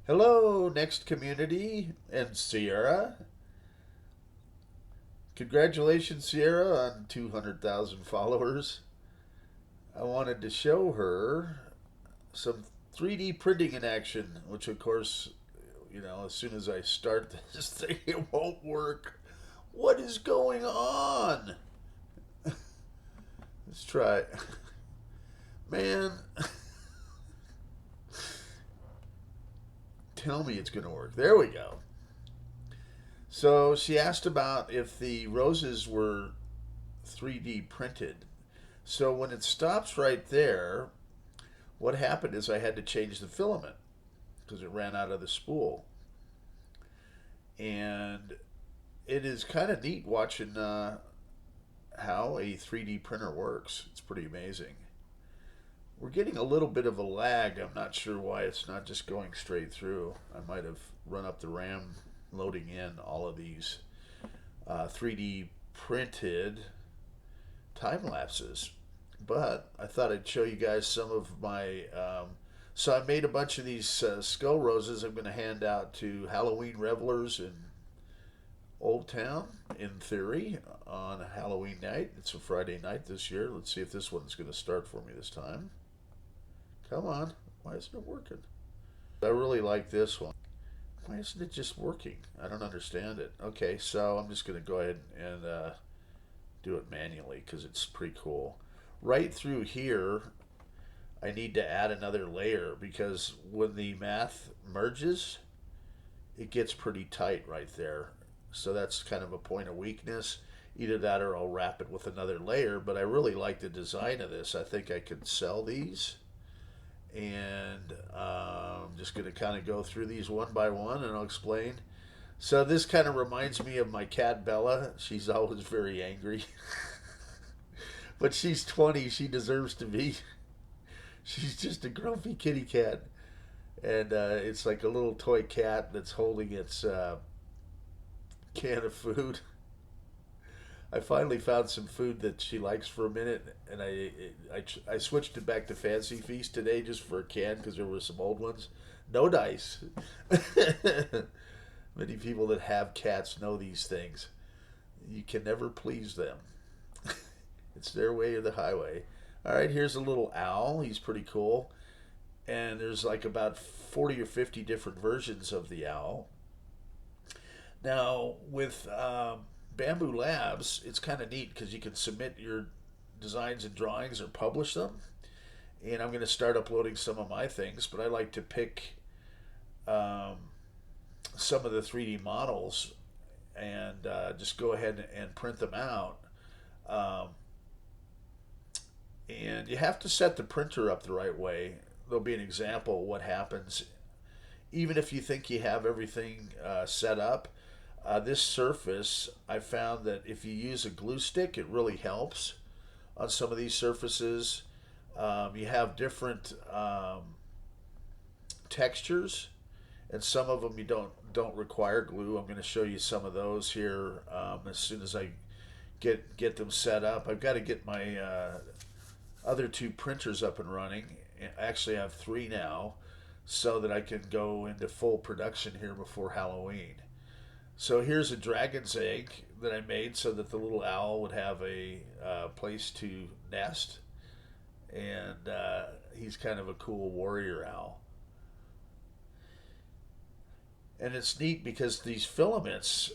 Hello, next community and Sierra. Congratulations, Sierra, on 200,000 followers. I wanted to show her some 3D printing in action, which, of course, as soon as I start this thing, it won't work. What is going on? Let's try it. Man, tell me it's going to work. There we go. So she asked about if the roses were 3D printed. So when it stops right there, what happened is I had to change the filament because it ran out of the spool. And it is kind of neat watching how a 3D printer works. It's pretty amazing. We're getting a little bit of a lag. I'm not sure why it's not just going straight through. I might have run up the RAM loading in all of these 3D printed time lapses. But I thought I'd show you guys some of my. So I made a bunch of these skull roses I'm going to hand out to Halloween revelers in Old Town, in theory, on Halloween night. It's a Friday night this year. Let's see if this one's going to start for me this time. Come on. Why isn't it working? I really like this one. Why isn't it just working? I don't understand it. Okay, so I'm just going to go ahead and do it manually because it's pretty cool. Right through here, I need to add another layer because when the math merges, it gets pretty tight right there. So that's kind of a point of weakness. Either that or I'll wrap it with another layer, but I really like the design of this. I think I could sell these. And I'm just going to kind of go through these one by one and I'll explain. So this kind of reminds me of my cat Bella. She's always very angry. But she's 20. She deserves to be. She's just a grumpy kitty cat. And it's like a little toy cat that's holding its can of food. I finally found some food that she likes for a minute, and I switched it back to Fancy Feast today just for a can because there were some old ones. No dice. Many people that have cats know these things. You can never please them. It's their way or the highway. All right, here's a little owl. He's pretty cool. And there's like about 40 or 50 different versions of the owl. Now, with Bambu Labs, it's kind of neat because you can submit your designs and drawings or publish them. And I'm going to start uploading some of my things, but I like to pick um, some of the 3D models and just go ahead and print them out. Um, and you have to set the printer up the right way. There'll be an example of what happens even if you think you have everything set up. This surface, I found that if you use a glue stick, it really helps on some of these surfaces. You have different textures, and some of them you don't require glue. I'm going to show you some of those here as soon as I get them set up. I've got to get my other two printers up and running. Actually, I have three now, so that I can go into full production here before Halloween. So here's a dragon's egg that I made so that the little owl would have a place to nest, and he's kind of a cool warrior owl. And it's neat because these filaments,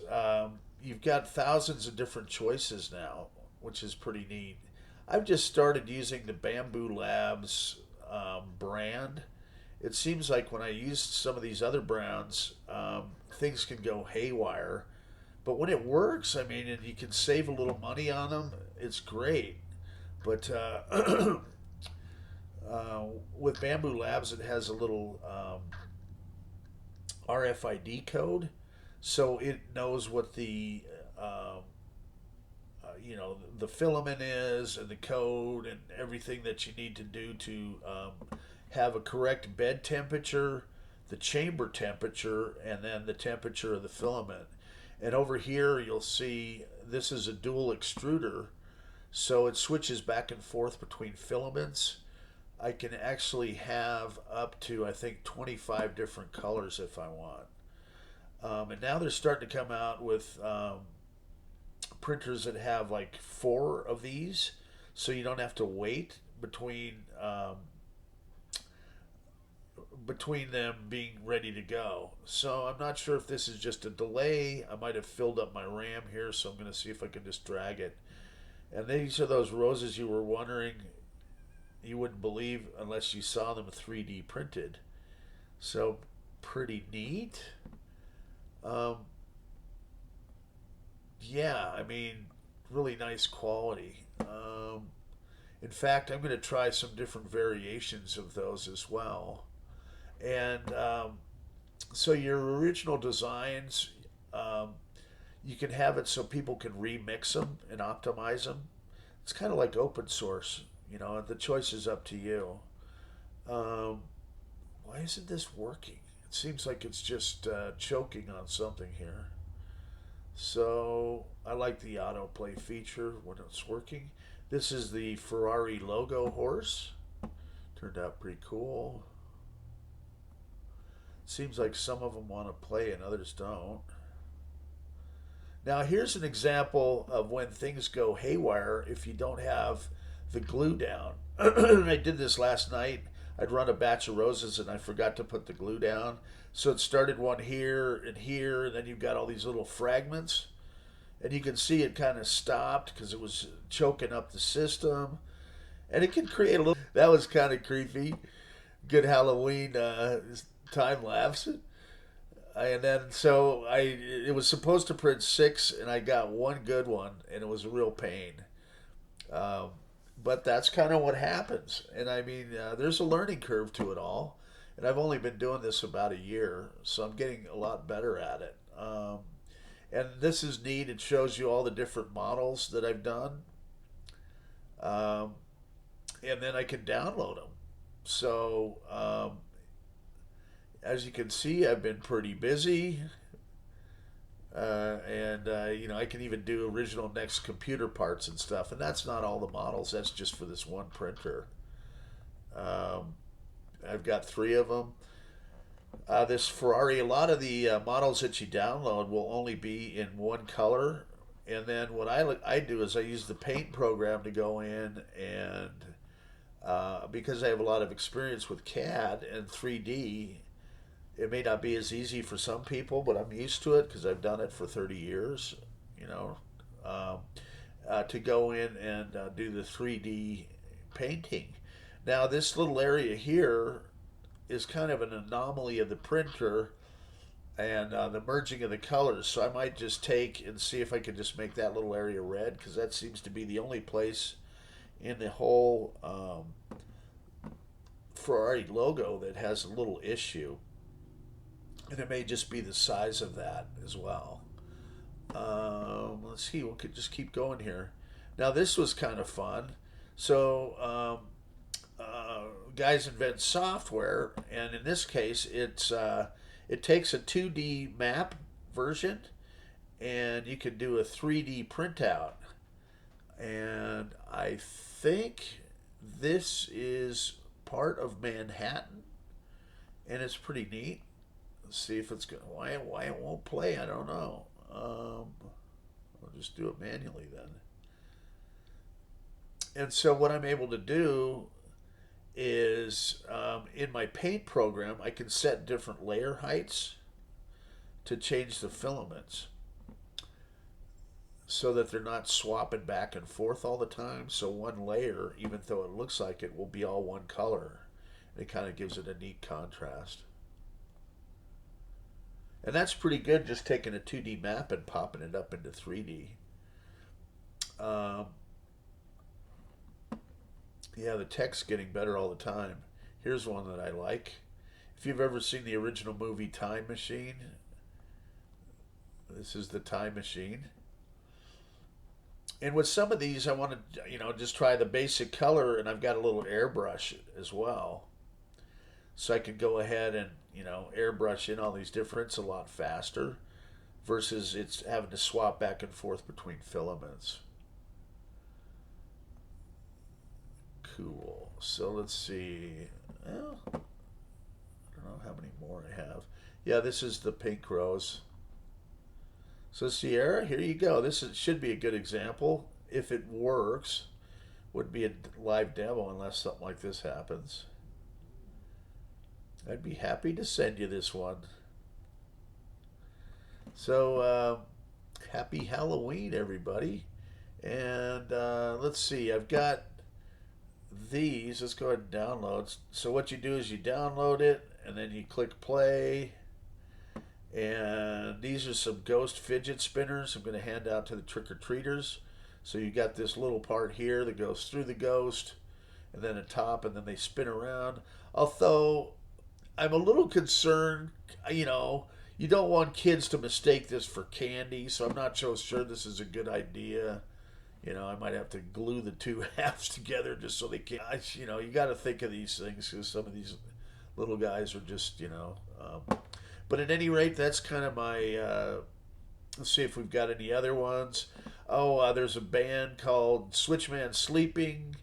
you've got thousands of different choices now, which is pretty neat. I've just started using the Bambu Labs brand. It seems like when I use some of these other brands, things can go haywire. But when it works, I mean, and you can save a little money on them, it's great. But with Bambu Labs, it has a little RFID code, so it knows what the filament is and the code and everything that you need to do to have a correct bed temperature, the chamber temperature, and then the temperature of the filament. And over here, you'll see this is a dual extruder, so it switches back and forth between filaments. I can actually have up to, I think, 25 different colors if I want. And now they're starting to come out with printers that have like four of these, so you don't have to wait between them being ready to go. So I'm not sure if this is just a delay. I might have filled up my RAM here, so I'm going to see if I can just drag it. And these are those roses you were wondering, you wouldn't believe unless you saw them 3D printed. So pretty neat. Um, yeah, I mean, really nice quality. In fact, I'm going to try some different variations of those as well. And so your original designs, um, you can have it so people can remix them and optimize them. It's kind of like open source, the choice is up to you. Um, why isn't this working? It seems like it's just choking on something here. So I like the autoplay feature when it's working. This is the Ferrari logo horse. Turned out pretty cool. Seems like some of them want to play and others don't. Now here's an example of when things go haywire if you don't have the glue down. I did this last night. I'd run a batch of roses and I forgot to put the glue down. So it started one here, and then you've got all these little fragments. And you can see it kind of stopped because it was choking up the system. And it can create a little. That was kind of creepy. Good Halloween time lapse. And then so it was supposed to print six, and I got one good one, and it was a real pain. Um, but that's kind of what happens. And I mean, there's a learning curve to it all. And I've only been doing this about a year, so I'm getting a lot better at it. And this is neat. It shows you all the different models that I've done. Um, and then I can download them. So, as you can see, I've been pretty busy. And I can even do original next computer parts and stuff. And that's not all the models. That's just for this one printer. Um, I've got three of them. This Ferrari, a lot of the models that you download will only be in one color. And then what I do is I use the paint program to go in and because I have a lot of experience with CAD and 3D, it may not be as easy for some people, but I'm used to it because I've done it for 30 years, you know, um, to go in and do the 3D painting. Now, this little area here is kind of an anomaly of the printer and the merging of the colors. So I might just take and see if I can just make that little area red because that seems to be the only place in the whole Ferrari logo that has a little issue. And it may just be the size of that as well. Let's see, we could just keep going here. Now, this was kind of fun. So, guys invent software, and in this case, it takes a 2D map version, and you can do a 3D printout. And I think this is part of Manhattan, and it's pretty neat. Let's see if it's going. Why it won't play? I don't know. I'll just do it manually then. And so what I'm able to do is in my paint program, I can set different layer heights to change the filaments so that they're not swapping back and forth all the time. So one layer, even though it looks like it, will be all one color. It kind of gives it a neat contrast. And that's pretty good, just taking a 2D map and popping it up into 3D. Um, yeah, the tech's getting better all the time. Here's one that I like. If you've ever seen the original movie Time Machine, this is the Time Machine. And with some of these, I want to, just try the basic color, and I've got a little airbrush as well. So I can go ahead and, airbrush in all these difference a lot faster versus it's having to swap back and forth between filaments. Cool. So let's see. Well, I don't know how many more I have. Yeah, this is the pink rose. So Sierra, here you go. Should be a good example. If it works, would be a live demo unless something like this happens. I'd be happy to send you this one. So happy Halloween, everybody. And let's see, I've got these. Let's go ahead and download. So what you do is you download it and then you click play. And these are some ghost fidget spinners I'm going to hand out to the trick-or-treaters. So you got this little part here that goes through the ghost and then a top and then they spin around. Although I'm a little concerned, you don't want kids to mistake this for candy, so I'm not so sure this is a good idea. I might have to glue the two halves together just so they can't. You got to think of these things because some of these little guys are just. But at any rate, that's kind of my. Let's see if we've got any other ones. Oh, there's a band called Switchman Sleeping.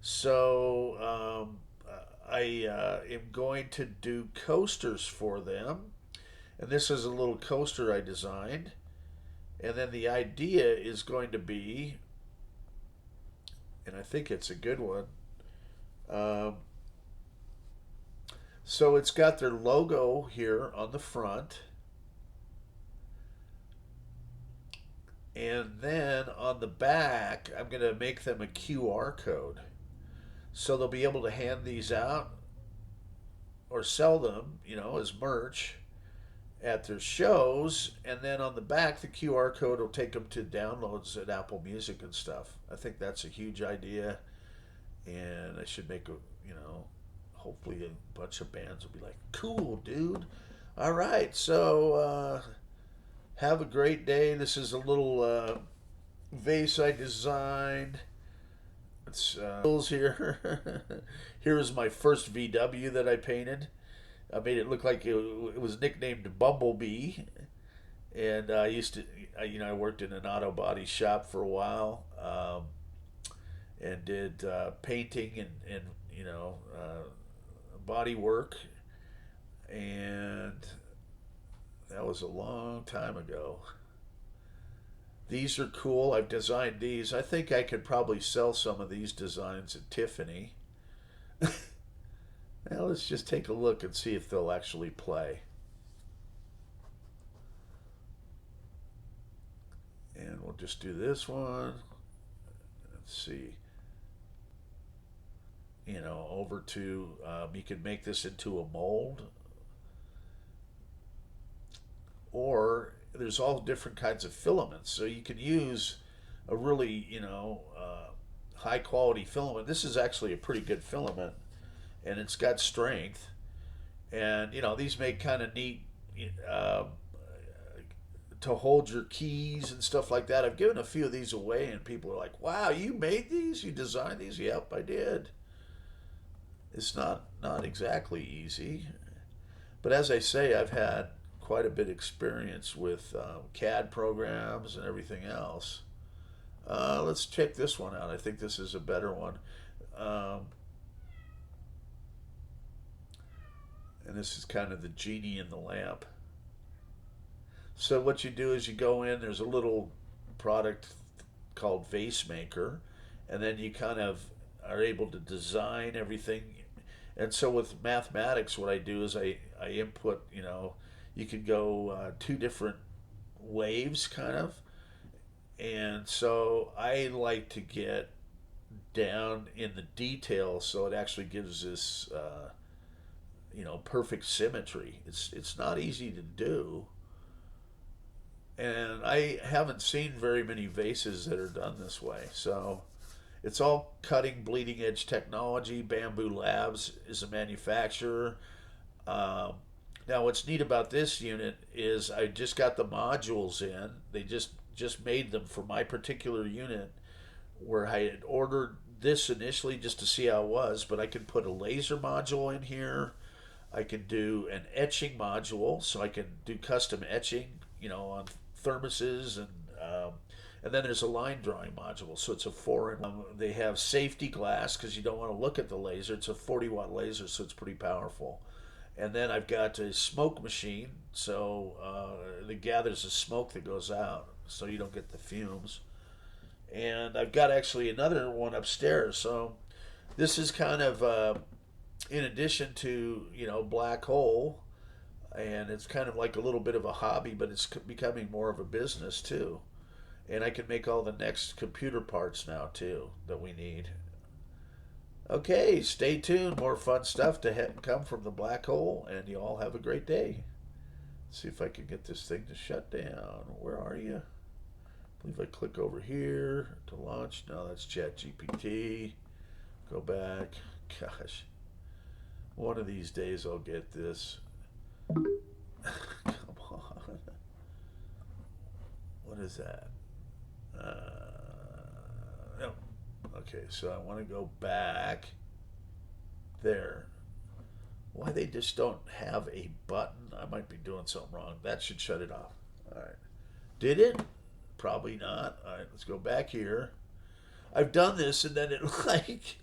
So I am going to do coasters for them. And this is a little coaster I designed. And then the idea is going to be, and I think it's a good one. So it's got their logo here on the front. And then on the back, I'm going to make them a QR code. So they'll be able to hand these out or sell them, as merch at their shows. And then on the back, the QR code will take them to downloads at Apple Music and stuff. I think that's a huge idea. And I should make hopefully a bunch of bands will be like, cool, dude. All right, so have a great day. This is a little vase I designed. It's here. Here is my first VW that I painted. I made it look like it was nicknamed Bumblebee. And I worked in an auto body shop for a while and did painting and body work. And that was a long time ago. These are cool. I've designed these. I think I could probably sell some of these designs at Tiffany. Now let's just take a look and see if they'll actually play. And we'll just do this one. Let's see. Over to, you can make this into a mold. Or there's all different kinds of filaments. So you can use a really, high quality filament. This is actually a pretty good filament and it's got strength. And, these make kind of neat to hold your keys and stuff like that. I've given a few of these away and people are like, wow, you made these? You designed these? Yep, I did. It's not exactly easy. But as I say, I've had quite a bit of experience with CAD programs and everything else. Let's check this one out. I think this is a better one. And this is kind of the genie in the lamp. So what you do is you go in, there's a little product called Vase Maker, and then you kind of are able to design everything. And so with mathematics, what I do is I input, you could go two different waves kind of. And so I like to get down in the details so it actually gives this, perfect symmetry. It's not easy to do. And I haven't seen very many vases that are done this way. So it's all cutting bleeding edge technology. Bambu Labs is a manufacturer. Now what's neat about this unit is I just got the modules in. They just made them for my particular unit where I had ordered this initially just to see how it was, but I can put a laser module in here. I can do an etching module, so I can do custom etching, on thermoses And then there's a line drawing module, so it's a 4 in 1. They have safety glass because you don't want to look at the laser. It's a 40-watt laser, so it's pretty powerful. And then I've got a smoke machine, so it gathers the smoke that goes out, so you don't get the fumes. And I've got actually another one upstairs. So this is kind of in addition to black hole, and it's kind of like a little bit of a hobby, but it's becoming more of a business too. And I can make all the next computer parts now too that we need. Okay, stay tuned. More fun stuff to come from the black hole, and you all have a great day. Let's see if I can get this thing to shut down. Where are you? I believe I click over here to launch. No, that's ChatGPT. Go back. Gosh, one of these days I'll get this. Come on. What is that? No. Okay, so I want to go back there. Why they just don't have a button? I might be doing something wrong. That should shut it off. All right. Did it? Probably not. All right, let's go back here. I've done this, and then it like